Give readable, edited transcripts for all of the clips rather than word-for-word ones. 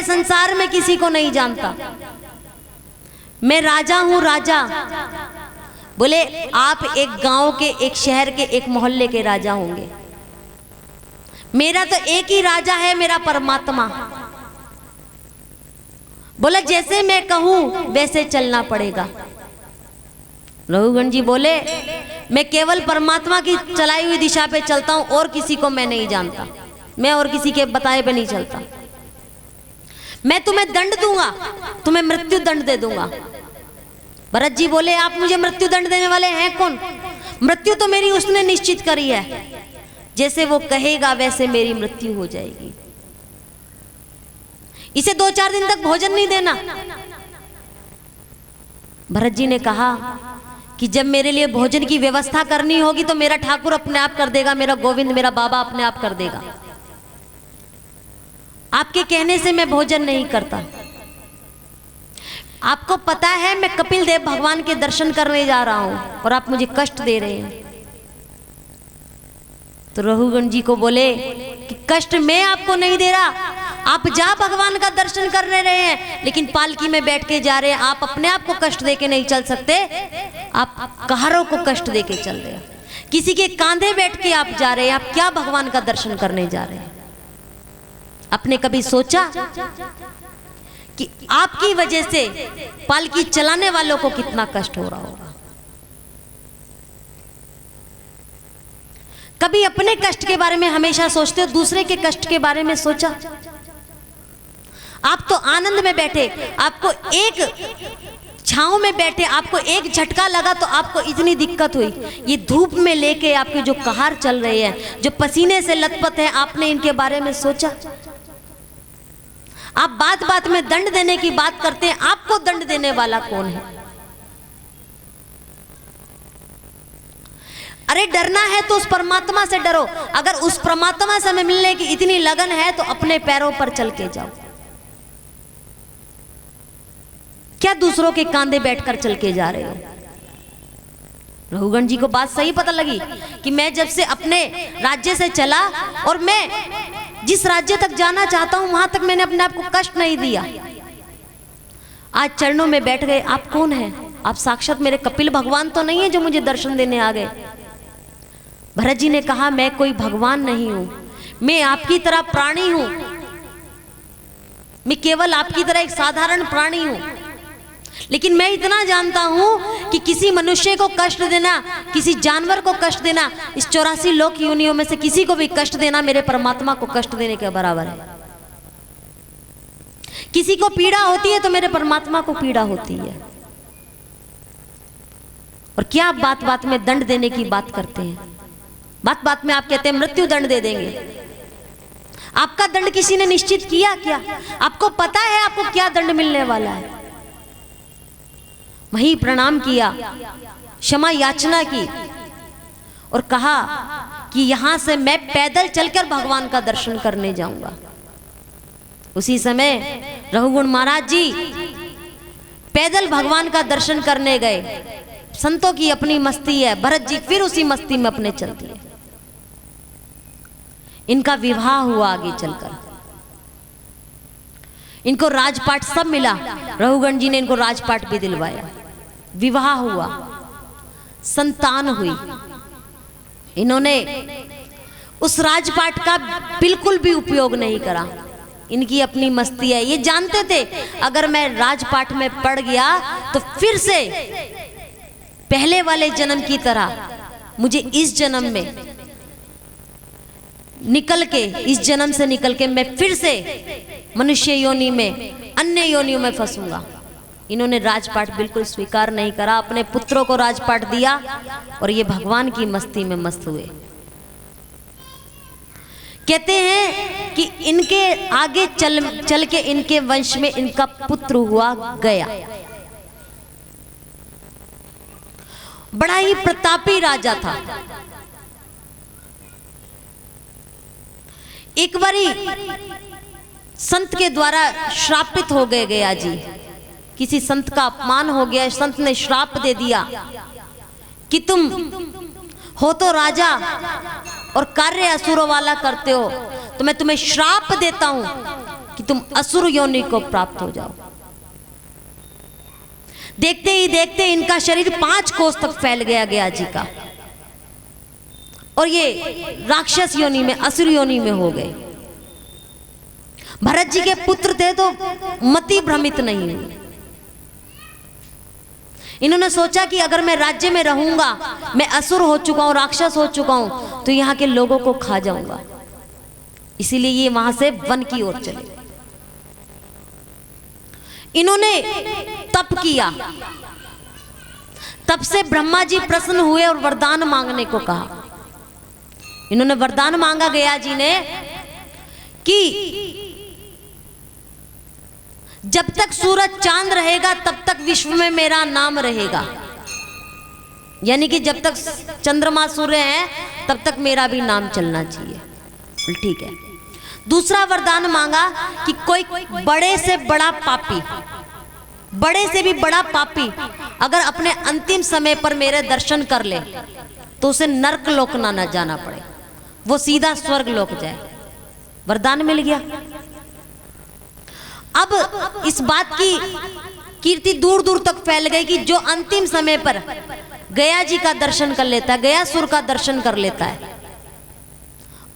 मैं संसार में किसी को नहीं जानता, मैं राजा हूं राजा। बोले आप एक गांव के, एक शहर के, एक मोहल्ले के राजा होंगे, मेरा तो एक ही राजा है, मेरा परमात्मा। बोला जैसे मैं कहूं वैसे चलना पड़ेगा। रघुगण जी बोले मैं केवल परमात्मा की चलाई हुई दिशा पे चलता हूं, और किसी को मैं नहीं जानता, मैं और किसी के बताए पे नहीं चलता। मैं तुम्हें दंड दूंगा, तुम्हें मृत्यु दंड दे दूंगा। भरत जी बोले आप मुझे मृत्यु दंड देने वाले हैं कौन? मृत्यु तो मेरी उसने निश्चित करी है, जैसे वो कहेगा वैसे मेरी मृत्यु हो जाएगी। इसे 2-4 दिन तक भोजन नहीं देना। भरत जी ने कहा कि जब मेरे लिए भोजन की व्यवस्था करनी होगी तो मेरा ठाकुर अपने आप कर देगा, मेरा गोविंद, मेरा बाबा अपने आप कर देगा। आपके कहने से मैं भोजन नहीं करता। आपको पता है मैं कपिल देव भगवान के दर्शन करने जा रहा हूं और आप मुझे कष्ट दे रहे हैं। तो रघुगण जी को बोले कि कष्ट मैं आपको नहीं दे रहा, आप जा भगवान का दर्शन करने रहे हैं, लेकिन पालकी में बैठ के जा रहे हैं, आप अपने आप को कष्ट दे के नहीं चल सकते, आप कहारों को कष्ट दे के चल रहे हैं। किसी के कांधे बैठ के आप जा रहे हैं, आप क्या भगवान का दर्शन करने जा रहे हैं? आपने कभी सोचा कि आपकी वजह से पालकी चलाने वालों को कितना कष्ट हो रहा होगा? कभी अपने कष्ट के बारे में हमेशा सोचते हो, दूसरे के कष्ट के बारे में सोचा? आप तो आनंद में बैठे, आपको एक छांव में बैठे, आपको एक झटका लगा तो आपको इतनी दिक्कत हुई। ये धूप में लेके आपके जो कहार चल रहे हैं, जो पसीने से लथपथ हैं, आपने इनके बारे में सोचा? आप बात बात में दंड देने की बात करते हैं, आपको दंड देने वाला कौन है? अरे डरना है तो उस परमात्मा से डरो। अगर उस परमात्मा से हमें मिलने की इतनी लगन है तो अपने पैरों पर चल के जाओ, क्या दूसरों के कांधे बैठकर चल के जा रहे हो? रघुगण जी को बात सही पता लगी कि मैं जब से अपने राज्य से चला और मैं जिस राज्य तक जाना चाहता हूं वहां तक मैंने अपने आप को कष्ट नहीं दिया। आज चरणों में बैठ गए। आप कौन हैं? आप साक्षात मेरे कपिल भगवान तो नहीं है जो मुझे दर्शन देने आ गए। भरत जी ने कहा मैं कोई भगवान नहीं हूं, मैं आपकी तरह प्राणी हूं, मैं केवल आपकी तरह एक साधारण प्राणी हूं। लेकिन मैं इतना जानता हूं कि किसी मनुष्य को कष्ट देना, किसी जानवर को कष्ट देना, इस 84 लोक योनियों में से किसी को भी कष्ट देना मेरे परमात्मा को कष्ट देने के बराबर है। किसी को पीड़ा होती है तो मेरे परमात्मा को पीड़ा होती है। और क्या आप बात बात में दंड देने की बात करते हैं? बात बात में आप कहते हैं मृत्यु दंड दे देंगे। आपका दंड किसी ने निश्चित किया क्या? आपको पता है आपको क्या दंड मिलने वाला है? वहीं प्रणाम किया, क्षमा याचना की और कहा कि यहां से मैं पैदल चलकर भगवान का दर्शन करने जाऊंगा। उसी समय रघुगुण महाराज जी पैदल भगवान का दर्शन करने गए। संतों की अपनी मस्ती है, भरत जी फिर उसी मस्ती में अपने चल दिए। इनका विवाह हुआ आगे चलकर, इनको राजपाट सब मिला। रघुगण जी ने इनको राजपाट भी दिलवाया, विवाह हुआ, संतान हुई। इन्होंने उस राजपाट का बिल्कुल भी उपयोग नहीं करा। इनकी अपनी मस्ती है। ये जानते थे अगर मैं राजपाट में पड़ गया तो फिर से पहले वाले जन्म की तरह मुझे इस जन्म में निकल के, इस जन्म से निकल के मैं फिर से मनुष्य योनि में, अन्य योनियों में फंसूंगा। इन्होंने राजपाट बिल्कुल स्वीकार नहीं करा, अपने पुत्रों को राजपाट दिया और ये भगवान की मस्ती में मस्त हुए। कहते हैं कि इनके आगे चल के इनके वंश में इनका पुत्र हुआ गया। बड़ा ही प्रतापी राजा था। एक बारी संत के द्वारा श्रापित हो गए गया जी। किसी संत का अपमान हो गया, संत ने श्राप दे दिया कि तुम हो तो राजा और कार्य असुरों वाला करते हो, तो मैं तुम्हें श्राप देता हूं कि तुम असुर योनि को प्राप्त हो जाओ। देखते ही देखते इनका शरीर 5 कोस तक फैल गया गया जी का, और ये राक्षस योनि में, असुर योनि में हो गए। भरत जी के पुत्र थे तो मति भ्रमित नहीं हुई। इन्होंने सोचा कि अगर मैं राज्य में रहूंगा, मैं असुर हो चुका हूं, राक्षस हो चुका हूं, तो यहाँ के लोगों को खा जाऊंगा। इसीलिए ये वहां से वन की ओर चले। इन्होंने तप किया। तब से ब्रह्मा जी प्रसन्न हुए और वरदान मांगने को कहा। इन्होंने वरदान मांगा गया जी ने कि जब तक सूरज चांद रहेगा तब तक विश्व में मेरा नाम रहेगा। यानी कि जब तक चंद्रमा सूर्य है तब तक मेरा भी नाम चलना चाहिए। ठीक है। दूसरा वरदान मांगा कि कोई बड़े से बड़ा पापी, बड़े से भी बड़ा पापी अगर अपने अंतिम समय पर मेरे दर्शन कर ले तो उसे नरक लोक ना जाना पड़े, वो सीधा स्वर्ग लोक जाए। वरदान मिल गया। अब इस बात की कीर्ति दूर दूर तक फैल गई कि जो अंतिम समय पर गया जी का दर्शन कर लेता है, गयासुर का दर्शन कर लेता है,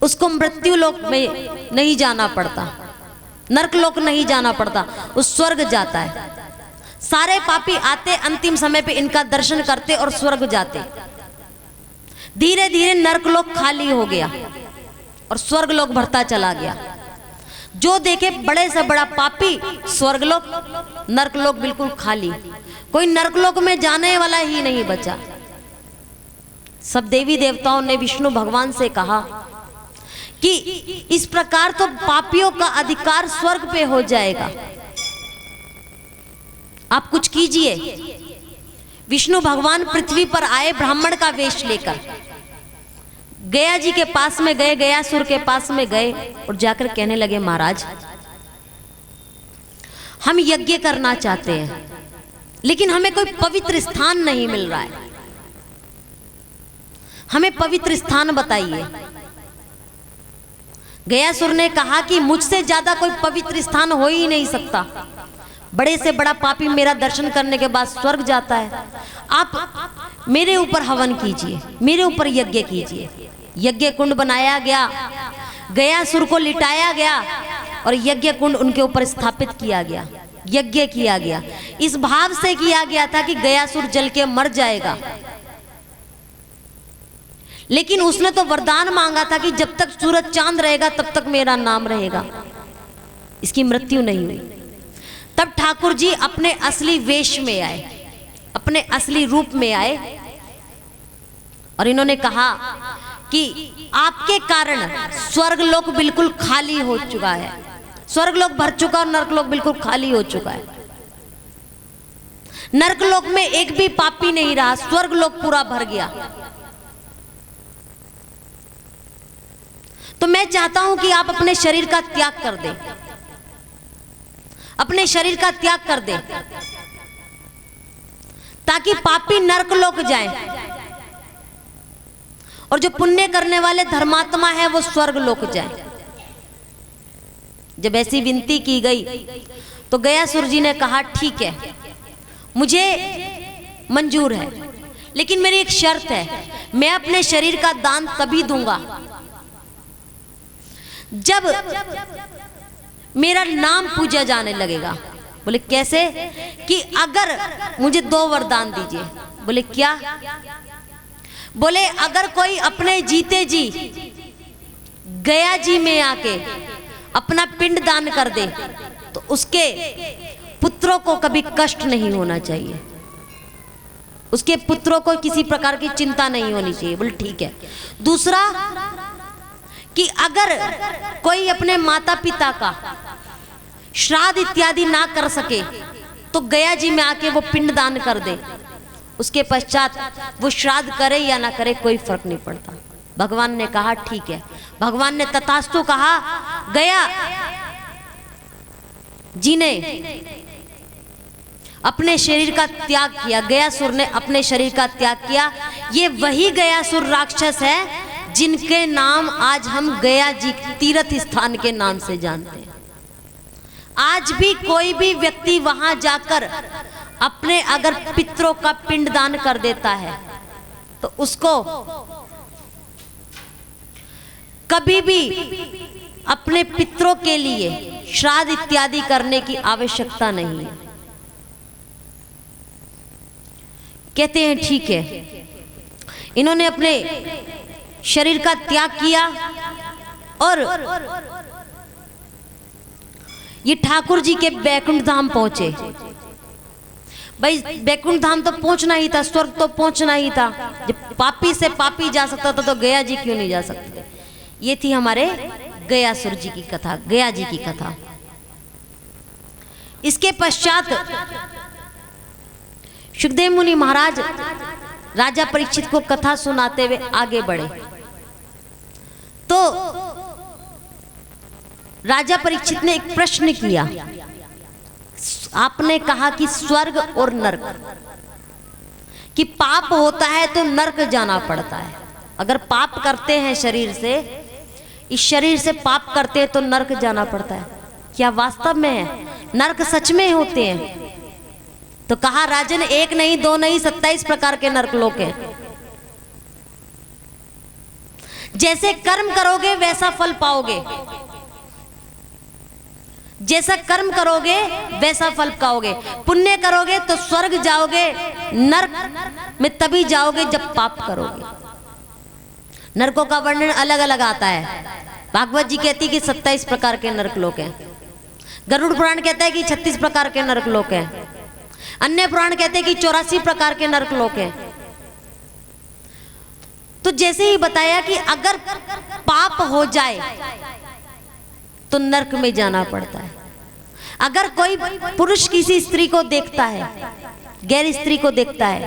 उसको मृत्यु लोक में नहीं जाना पड़ता, नरक लोक नहीं जाना पड़ता, उस स्वर्ग जाता है। सारे पापी आते अंतिम समय पे इनका दर्शन करते और स्वर्ग जाते। धीरे धीरे नरक लोक खाली हो गया और स्वर्ग लोक भरता चला गया। जो देखे बड़े से बड़ा पापी स्वर्गलोक, नरकलोक बिल्कुल खाली, कोई नरकलोक में जाने वाला ही नहीं बचा। सब देवी देवताओं ने विष्णु भगवान से कहा कि इस प्रकार तो पापियों का अधिकार स्वर्ग पे हो जाएगा, आप कुछ कीजिए। विष्णु भगवान पृथ्वी पर आए ब्राह्मण का वेश लेकर, गया जी के पास में गए, गयासुर के पास में गए और जाकर कहने लगे, महाराज हम यज्ञ करना चाहते हैं लेकिन हमें कोई पवित्र स्थान नहीं मिल रहा है, हमें पवित्र स्थान बताइए। गयासुर ने कहा कि मुझसे ज्यादा कोई पवित्र स्थान हो ही नहीं सकता। बड़े से बड़ा पापी मेरा दर्शन करने के बाद स्वर्ग जाता है, आप मेरे ऊपर हवन कीजिए, मेरे ऊपर यज्ञ कीजिए। यज्ञ कुंड बनाया गया, गयासुर को लिटाया गया और यज्ञ कुंड उनके ऊपर स्थापित किया गया, यज्ञ किया गया। इस भाव से किया गया था कि गयासुर जल के मर जाएगा, लेकिन उसने तो वरदान मांगा था कि जब तक सूरज चांद रहेगा तब तक मेरा नाम रहेगा। इसकी मृत्यु नहीं हुई। तब ठाकुर जी अपने असली वेश में आए, अपने असली रूप में आए और इन्होंने कहा कि आपके कारण स्वर्गलोक बिल्कुल खाली हो चुका है, स्वर्गलोक भर चुका और नरकलोक बिल्कुल खाली हो चुका है। नरकलोक में एक भी पापी नहीं रहा, स्वर्गलोक पूरा भर गया। तो मैं चाहता हूं कि आप अपने शरीर का त्याग कर दें, अपने शरीर का त्याग कर दें ताकि पापी नरकलोक जाएं और जो पुण्य करने वाले धर्मात्मा है वो स्वर्ग लोक जाए। जब ऐसी विनती की गई तो गयासुर जी ने कहा, ठीक है मुझे मंजूर है, लेकिन मेरी एक शर्त है, मैं अपने शरीर का दान तभी दूंगा जब मेरा नाम पूजा जाने लगेगा। बोले कैसे? कि अगर मुझे 2 वरदान दीजिए। बोले क्या? बोले अगर कोई अपने जीते जी गया जी में आके अपना पिंड दान कर दे तो उसके पुत्रों को कभी कष्ट नहीं होना चाहिए, उसके पुत्रों को किसी प्रकार की चिंता नहीं होनी चाहिए। बोले ठीक है। दूसरा कि अगर कोई अपने माता पिता का श्राद्ध इत्यादि ना कर सके तो गया जी में आके वो पिंड दान कर दे, उसके पश्चात वो श्राद्ध करे या ना करे कोई फर्क नहीं पड़ता। भगवान ने कहा ठीक है। भगवान ने तथास्तु कहा। गया जी ने अपने शरीर का त्याग किया, गयासुर ने अपने शरीर का त्याग किया। ये वही गयासुर राक्षस है जिनके नाम आज हम गया जी तीर्थ स्थान के नाम से जानते हैं। आज भी कोई भी व्यक्ति वहां जाकर अपने अगर पितरों का पिंडदान कर देता है तो उसको कभी भी अपने पितरों के लिए श्राद्ध इत्यादि करने की आवश्यकता नहीं है। कहते हैं ठीक है, इन्होंने अपने शरीर का त्याग किया और ये ठाकुर जी के बैकुंठ धाम पहुंचे। भाई बैकुंठ धाम तो पहुंचना ही था, स्वर्ग तो पहुंचना ही था। जब पापी से पापी जा सकता था तो गया जी क्यों नहीं जा सकते। ये थी हमारे गयासुर जी की कथा, गया जी की कथा। इसके पश्चात सुखदेव मुनि महाराज राजा परीक्षित को कथा सुनाते हुए आगे बढ़े। तो राजा परीक्षित ने एक प्रश्न किया। आपने कहा कि स्वर्ग और नरक, कि पाप होता है तो नरक जाना पड़ता है। अगर पाप करते हैं शरीर से, इस शरीर से पाप करते हैं तो नरक जाना पड़ता है। क्या वास्तव में है? नरक सच में होते हैं? तो कहा राजन, एक नहीं दो नहीं 27 प्रकार के नरक लोक हैं। जैसे कर्म करोगे वैसा फल पाओगे, जैसा कर्म करोगे वैसा फल पाओगे। पुण्य करोगे तो स्वर्ग जाओगे, नरक में तभी जाओगे जब पाप करोगे। नरकों का वर्णन अलग अलग आता है। भागवत जी कहती है कि 27 प्रकार के नरक लोक हैं। गरुड़ पुराण कहता है कि 36 प्रकार के नरक लोक हैं। अन्य पुराण कहते हैं कि 84 प्रकार के नरक लोक हैं। तो जैसे ही बताया कि अगर पाप हो जाए तो नरक में जाना पड़ता है। अगर कोई पुरुष किसी स्त्री को देखता है, गैर स्त्री को देखता है,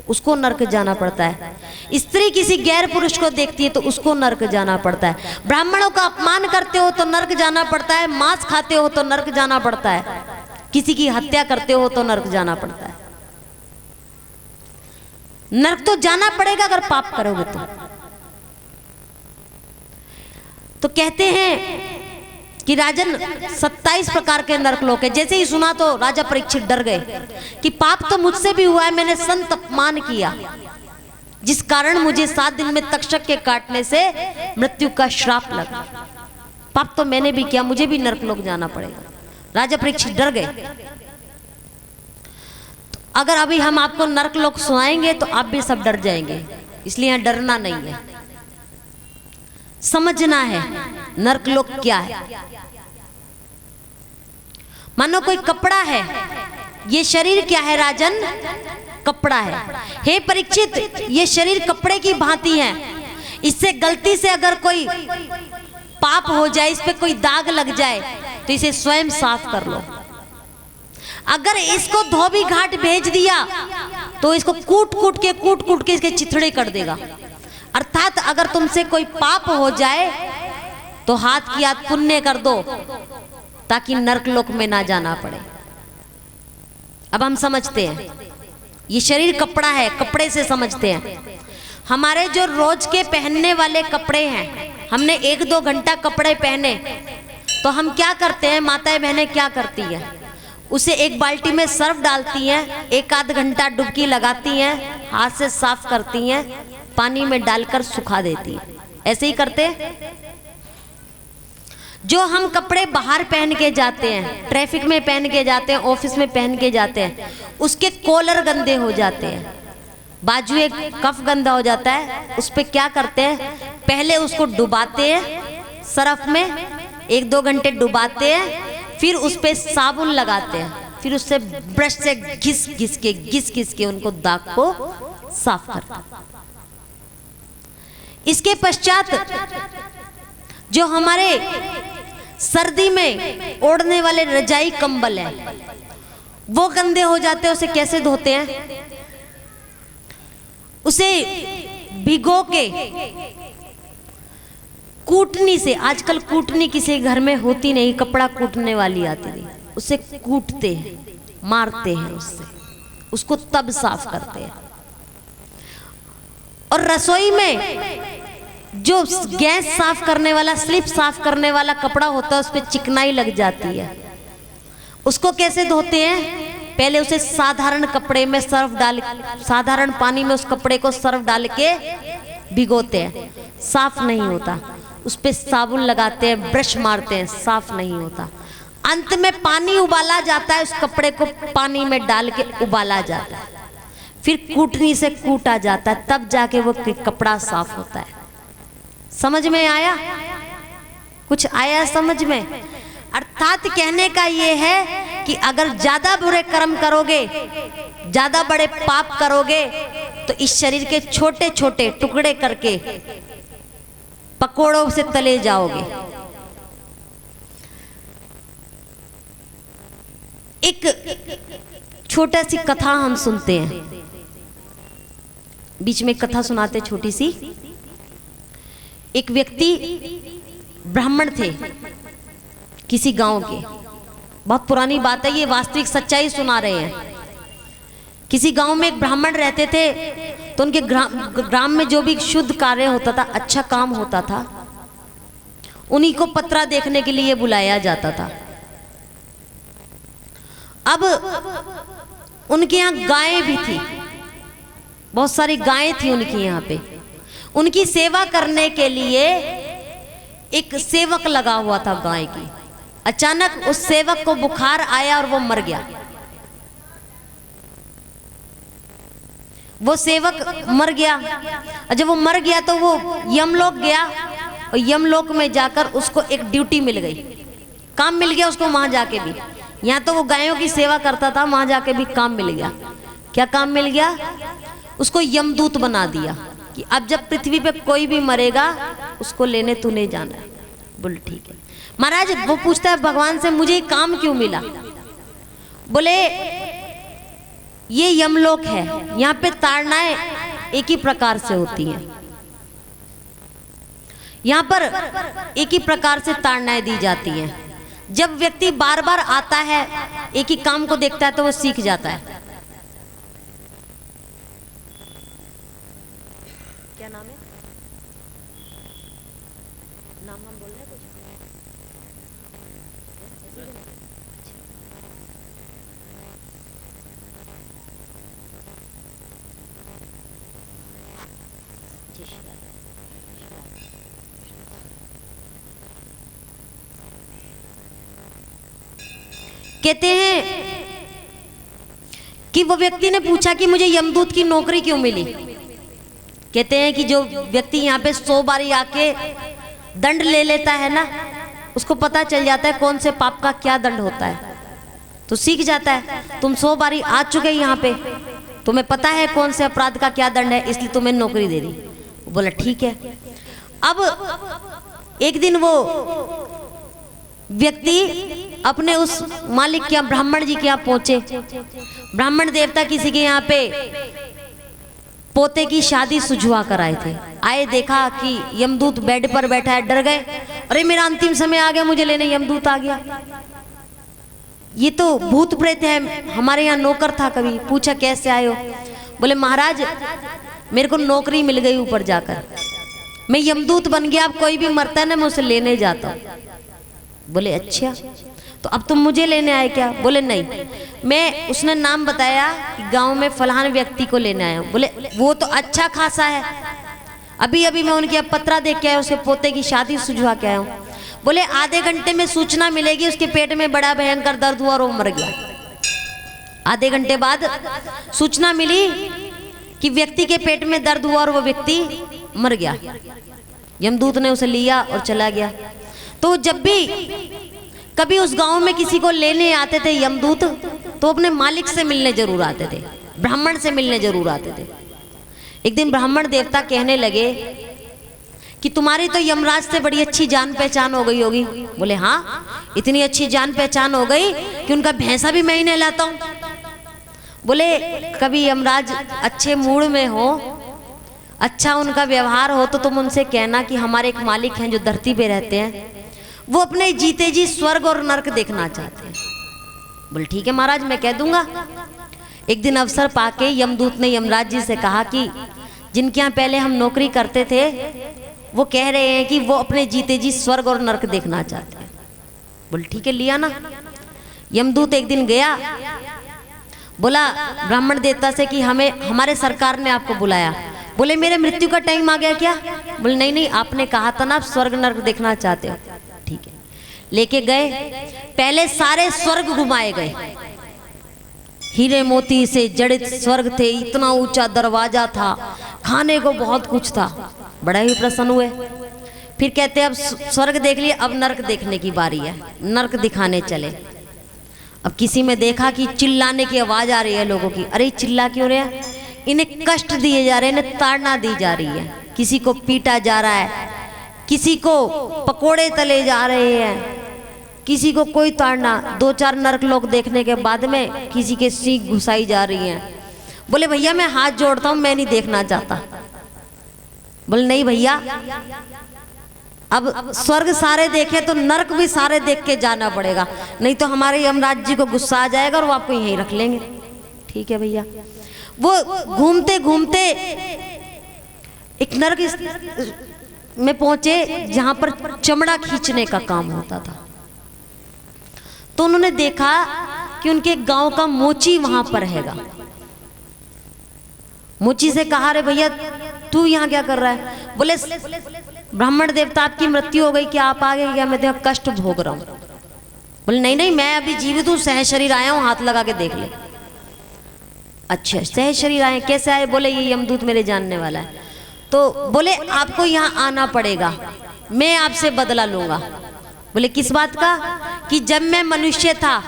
उसको नरक जाना पड़ता है। स्त्री किसी गैर पुरुष को देखती है तो उसको नरक जाना पड़ता है। ब्राह्मणों का अपमान करते हो तो नरक जाना पड़ता है। मांस खाते हो तो नरक जाना पड़ता है। किसी की हत्या करते हो तो नरक जाना पड़ता है। नरक तो जाना पड़ेगा अगर पाप करोगे तो कहते हैं कि राजन 27 प्रकार के नरक लोक है। जैसे ही सुना तो राजा परीक्षित डर गए कि पाप तो मुझसे भी हुआ है, मैंने संत अपमान किया जिस कारण मुझे 7 दिन में तक्षक के काटने से मृत्यु का श्राप लगा। पाप तो मैंने भी किया, मुझे भी नरक लोक जाना पड़ेगा। राजा परीक्षित डर गए। तो अगर अभी हम आपको नरक लोक सुनाएंगे तो आप भी सब डर जाएंगे, इसलिए यहाँ डरना नहीं है, समझना है नरक लोक क्या है। मानो कोई कपड़ा है, ये शरीर क्या है राजन? कपड़ा है। हे परीक्षित, ये शरीर कपड़े की भांति है। इससे गलती से अगर कोई पाप हो जाए, इस पे कोई दाग लग जाए तो इसे स्वयं साफ कर लो। अगर इसको धोबी घाट भेज दिया तो इसको कूट कूट के इसके चिथड़े कर देगा। अर्थात अगर तुमसे कोई पाप हो जाए तो हाथ की हाथ पुण्य कर दो ताकि नरक लोक में ना जाना पड़े। अब हम समझते हैं ये शरीर कपड़ा है, कपड़े से समझते हैं। हमारे जो रोज के पहनने वाले कपड़े हैं, हमने 1-2 घंटा कपड़े पहने तो हम क्या करते हैं, माताएं बहनें क्या करती हैं, उसे एक बाल्टी में सर्फ डालती हैं, 1-आध घंटा डुबकी लगाती हैं, हाथ से साफ करती हैं, पानी में डालकर सुखा देती हैं। ऐसे ही करते हैं। जो हम कपड़े बाहर पहन के जाते हैं, ट्रैफिक में पहन के जाते हैं, ऑफिस में पहन के जाते हैं, उसके कॉलर गंदे हो जाते हैं, बाजू एक कफ गंदा हो जाता है। उस पे क्या करते हैं, पहले उसको डुबाते हैं सर्फ में, 1-2 घंटे डुबाते हैं, फिर उस पे साबुन लगाते हैं, फिर उससे ब्रश से घिस घिस के उनको दाग को साफ करते हैं। इसके पश्चात जो हमारे सर्दी में ओढ़ने वाले रजाई कंबल हैं वो गंदे हो जाते हैं। उसे कैसे धोते हैं, उसे भिगो के कूटनी से, आजकल कूटनी किसी घर में होती नहीं, कपड़ा कूटने वाली आती नहीं, उसे कूटते हैं, मारते हैं उससे, उसको तब साफ करते हैं। और रसोई में जो गैस साफ करने वाला, स्लिप साफ करने वाला कपड़ा होता है उस पर चिकनाई लग जाती है, उसको कैसे धोते हैं? पहले उसे साधारण कपड़े में सर्फ डाल, साधारण पानी में उस कपड़े को सर्फ डाल के भिगोते हैं, साफ नहीं होता। उस पे साबुन लगाते हैं, ब्रश मारते हैं, साफ नहीं होता। अंत में पानी उबाला जाता है, उस कपड़े को पानी में डाल के उबाला जाता है, फिर कूटनी से कूटा जाता है, तब जाके वो कपड़ा साफ होता है। समझ में आया? कुछ आया समझ में? अर्थात कहने का ये है कि अगर ज्यादा बुरे कर्म करोगे, ज्यादा बड़े पाप करोगे, तो इस शरीर के छोटे छोटे टुकड़े करके पकोड़ों से तले जाओगे। एक छोटा सी कथा हम सुनते हैं, बीच में कथा सुनाते छोटी सी। एक व्यक्ति ब्राह्मण थे किसी गांव के, बहुत पुरानी बात है ये, वास्तविक सच्चाई सुना रहे हैं। किसी गांव में एक ब्राह्मण रहते थे, तो उनके ग्राम में जो भी शुद्ध कार्य होता था, अच्छा काम होता था, उन्हीं को पत्रा देखने के लिए बुलाया जाता था। अब उनके यहाँ गायें भी थी, बहुत सारी गायें थी उनके यहाँ पे। उनकी सेवा करने के लिए एक सेवक लगा हुआ था गाय की। अचानक उस सेवक को बुखार आया और वो मर गया। वो सेवक मर गया, और जब वो मर गया तो वो यमलोक गया, और यमलोक में जाकर उसको एक ड्यूटी मिल गई, काम मिल गया उसको वहां जाके भी। यहाँ तो वो गायों की सेवा करता था, वहां जाके भी काम मिल गया। क्या काम मिल गया? उसको यमदूत बना दिया कि अब जब पृथ्वी पे कोई भी मरेगा उसको लेने तू नहीं जाना है। बोले ठीक है। महाराज वो पूछता है भगवान से, मुझे काम क्यों मिला? बोले ये यमलोक है, यहाँ पे ताड़नाएं एक ही प्रकार से होती हैं, यहाँ पर एक ही प्रकार से ताड़नाएं दी जाती हैं। जब व्यक्ति बार बार आता है, एक ही काम को देखता है, तो वो सीख जाता है। क्या नाम है? नाम हम बोल रहे हैं कुछ? कहते हैं कि वो व्यक्ति ने पूछा कि मुझे यमदूत की नौकरी क्यों मिली। कहते हैं कि जो व्यक्ति यहाँ पे 100 बारी आके दंड ले लेता है ना, उसको पता चल जाता है कौन से पाप का क्या दंड होता है, तो सीख जाता है। तुम 100 बारी आ चुके यहाँ पे, तुम्हें पता है कौन से अपराध का क्या दंड है, इसलिए तुम्हें नौकरी दे दी। बोला ठीक है। अब एक दिन वो व्यक्ति अपने उस मालिक के यहाँ, ब्राह्मण जी के यहाँ पहुंचे। ब्राह्मण देवता किसी के यहाँ पे पोते की शादी सुझवा कर आए थे। आए, देखा कि यमदूत बेड पर बैठा है, डर गए, अरे मेरा अंतिम समय आ गया, मुझे लेने यमदूत आ गया। ये तो भूत प्रेत है, हमारे यहाँ नौकर था कभी। पूछा कैसे आए हो? बोले महाराज मेरे को नौकरी मिल गई ऊपर जाकर, मैं यमदूत बन गया, अब कोई भी मरता है ना मैं उसे लेने जाता हूँ। बोले अच्छा, तो अब तुम मुझे लेने आए क्या? बोले नहीं, मैं, उसने नाम बताया कि गांव में फलान व्यक्ति को लेने आया हूँ। बोले वो तो अच्छा खासा है, अभी अभी मैं उनके अब पत्रा देख के आया, उसके पोते की शादी सुझवा के आया हूँ। बोले आधे घंटे में सूचना मिलेगी, उसके पेट में बड़ा भयंकर दर्द हुआ और वो मर गया। आधे घंटे बाद सूचना मिली कि व्यक्ति के पेट में दर्द हुआ और वो व्यक्ति मर गया। यमदूत ने उसे लिया और चला गया। तो जब भी कभी उस गांव में किसी को लेने आते थे यमदूत, तो अपने मालिक से मिलने जरूर आते थे, ब्राह्मण से मिलने जरूर आते थे। एक दिन ब्राह्मण देवता कहने लगे कि तुम्हारी तो यमराज से बड़ी अच्छी जान पहचान हो गई होगी। बोले हाँ, इतनी अच्छी जान पहचान हो गई कि उनका भैंसा भी मैं ही नहलाता हूँ। बोले कभी यमराज अच्छे मूड में हो, अच्छा उनका व्यवहार हो, तो तुम उनसे कहना कि हमारे एक मालिक हैं जो धरती पे रहते हैं, वो अपने जीते जी स्वर्ग और नरक देखना चाहते हैं। बोले ठीक है महाराज, मैं कह दूंगा। एक दिन अवसर पाके यमदूत ने यमराज जी से कहा कि जिनके यहाँ पहले हम नौकरी करते थे, वो कह रहे हैं कि वो अपने जीते जी स्वर्ग और नरक देखना चाहते हैं। बोले ठीक है, लिया ना। यमदूत एक दिन गया, बोला ब्राह्मण देवता से कि हमें हमारे सरकार ने आपको बुलाया। बोले मेरे मृत्यु का टाइम आ गया क्या? बोले नहीं नहीं, आपने कहा था ना आप स्वर्ग नर्क देखना चाहते हो। ठीक है, लेके गए। पहले सारे स्वर्ग घुमाए गए, हीरे मोती से जड़ित स्वर्ग थे, इतना ऊंचा दरवाजा था, खाने को बहुत कुछ था। बड़ा ही प्रसन्न हुए। फिर कहते अब स्वर्ग देख लिए, अब नरक देखने की बारी है, नरक दिखाने चले। अब किसी में देखा कि चिल्लाने की आवाज आ रही है लोगों की। अरे चिल्ला क्यों रहे हैं? इन्हें कष्ट दिए जा रहे हैं, इन्हें ताड़ना दी जा रही है, किसी को पीटा जा रहा है, किसी को पकोड़े तले जा रहे हैं, किसी को कोई ताड़ना। 2-4 नरक लोग देखने के बाद में किसी के सींग घुसाई जा रही हैं। बोले भैया मैं हाथ जोड़ता हूं, मैं नहीं देखना चाहता। बोले नहीं भैया, अब स्वर्ग सारे देखे तो नरक भी सारे देख के जाना पड़ेगा, नहीं तो हमारे यमराज जी को गुस्सा आ जाएगा और वो आपको यहीं रख लेंगे। ठीक है भैया। वो घूमते घूमते एक नरक में पहुंचे जहां पर चमड़ा खींचने का काम होता था। तो उन्होंने देखा कि उनके गांव का मोची वहां पर हैगा। मोची से कहा रे भैया तू यहाँ क्या कर रहा है? बोले ब्राह्मण देवता आपकी मृत्यु हो गई, क्या आप आ गए क्या? मैं देखा कष्ट भोग रहा हूं। बोले नहीं नहीं, मैं अभी जीवित हूं, सह शरीर आया हूं, हाथ लगा के देख ले। अच्छा सह शरीर आए, कैसे आए? बोले ये यमदूत मेरे जानने वाला है। तो बोले आपको यहाँ आना पड़ेगा, मैं आपसे बदला लूंगा। बोले किस बात का? कि जब मैं मनुष्य था,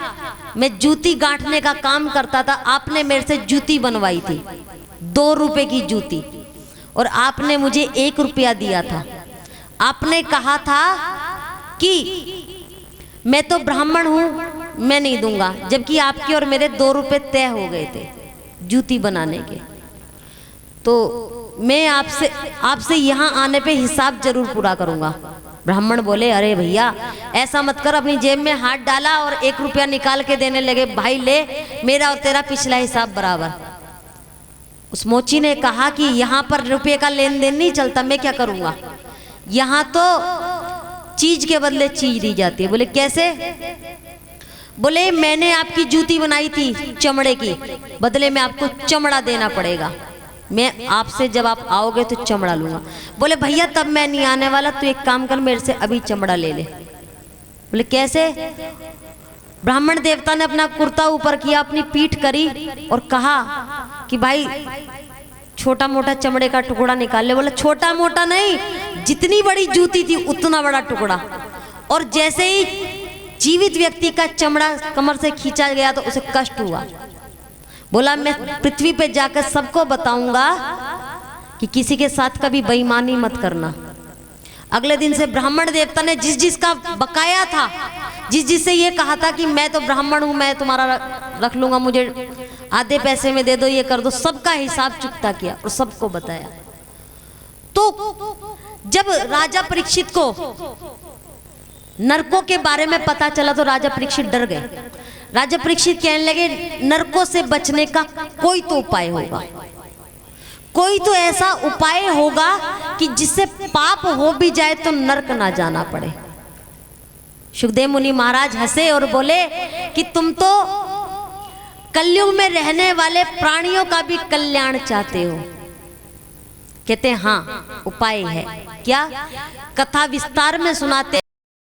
मैं जूती गांठने का काम करता था, आपने मेरे से जूती बनवाई थी, 2 रुपए की जूती, और आपने मुझे 1 रुपया दिया था। आपने कहा था कि मैं तो ब्राह्मण हूं, मैं नहीं दूंगा, जबकि आपके और मेरे 2 रुपए तय हो गए थे जूती बनाने के। तो मैं आपसे यहाँ आने पे हिसाब जरूर पूरा करूंगा। ब्राह्मण बोले अरे भैया ऐसा मत कर। अपनी जेब में हाथ डाला और 1 रुपया निकाल के देने लगे, भाई ले, मेरा और तेरा पिछला हिसाब बराबर। उस मोची ने कहा कि यहाँ पर रुपये का लेन देन नहीं चलता, मैं क्या करूंगा? यहाँ तो चीज के बदले चीज दी जाती है। बोले कैसे? बोले मैंने आपकी जूती बनाई थी चमड़े की, बदले में आपको चमड़ा देना पड़ेगा। मैं आपसे जब आप आओगे तो चमड़ा लूंगा। बोले भैया तब मैं नहीं आने वाला, तो एक काम कर मेरे से अभी चमड़ा ले ले। बोले कैसे? ब्राह्मण देवता ने अपना कुर्ता ऊपर किया, अपनी पीठ करी और कहा कि भाई छोटा मोटा चमड़े का टुकड़ा निकाल ले। बोला छोटा मोटा नहीं, जितनी बड़ी जूती थी उतना बड़ा टुकड़ा। और जैसे ही जीवित व्यक्ति का चमड़ा कमर से खींचा गया तो उसे कष्ट हुआ। बोला मैं पृथ्वी पे जाकर सबको बताऊंगा कि किसी के साथ कभी बेईमानी मत करना। अगले दिन से ब्राह्मण देवता ने जिस जिसका बकाया था, जिस जिससे ये कहा था कि मैं तो ब्राह्मण हूं, मैं तुम्हारा रख लूंगा, मुझे आधे पैसे में दे दो, ये कर दो, सबका हिसाब चुकता किया और सबको बताया। तो जब राजा परीक्षित को नरकों के बारे में पता चला तो राजा परीक्षित डर गए। राजा परीक्षित कहने लगे नरकों से बचने का कोई तो उपाय होगा, कोई तो ऐसा उपाय होगा कि जिससे पाप हो भी जाए तो नरक ना जाना पड़े। सुखदेव मुनि महाराज हंसे और बोले कि तुम तो कलयुग में रहने वाले प्राणियों का भी कल्याण चाहते हो। कहते हाँ उपाय है। क्या? कथा विस्तार में सुनाते